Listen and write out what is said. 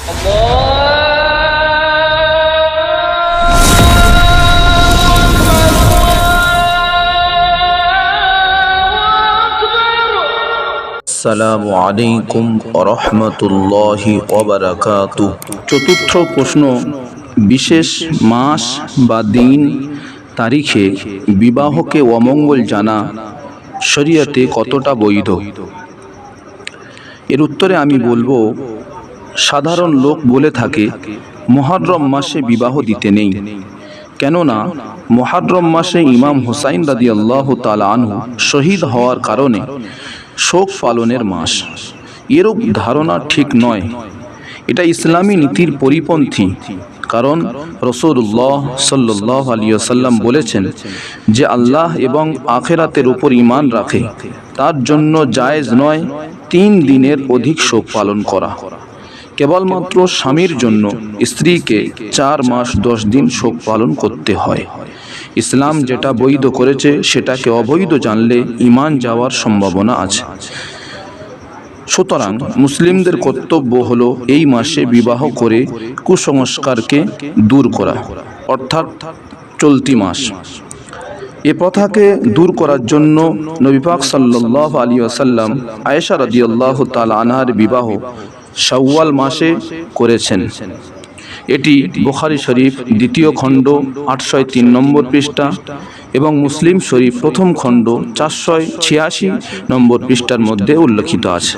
আসসালামু আলাইকুম ওয়া রাহমাতুল্লাহি ওয়া বারাকাতুহু। চতুর্থ প্রশ্ন, বিশেষ মাস বা দিন তারিখে বিবাহকে অমঙ্গল জানা শরীয়তে কতটা বৈধ? এর উত্তরে আমি বলবো, সাধারণ লোক বলে থাকে মুহররম মাসে বিবাহ দিতে নেই, কেননা মুহররম মাসে ইমাম হুসাইন রাদিয়াল্লাহু তাআলা আনহু শহীদ হওয়ার কারণে শোক পালনের মাস। এরূপ ধারণা ঠিক নয়, এটা ইসলামী নীতির পরিপন্থী। কারণ রাসূলুল্লাহ সাল্লাল্লাহু আলাইহি ওয়াসাল্লাম বলেছেন, যে আল্লাহ এবং আখিরাতের উপর ঈমান রাখে তার জন্য জায়েজ নয় 3 দিনের অধিক শোক পালন করা। কেবলমাত্র স্বামীর জন্য স্ত্রীকে 4 মাস 10 দিন শোক পালন করতে হয়। ইসলাম যেটা বৈধ করেছে সেটাকে অবৈধ জানলে ঈমান যাওয়ার সম্ভাবনা আছে। সুতরাং মুসলিমদের কর্তব্য হলো এই মাসে বিবাহ করে কুসংস্কারকে দূর করা, অর্থাৎ চলতি মাস। এ প্রথাকে দূর করার জন্য নবী পাক সাল্লাল্লাহু আলাইহি ওয়াসাল্লাম আয়েশা রাদিয়াল্লাহু তাআলা আনহার বিবাহ শাওয়াল মাসে করেছেন। এটি বুখারী শরীফ 2য় খণ্ড 803 নম্বর পৃষ্ঠা এবং মুসলিম শরীফ 1ম খণ্ড 486 নম্বর পৃষ্ঠার মধ্যে উল্লেখিত আছে।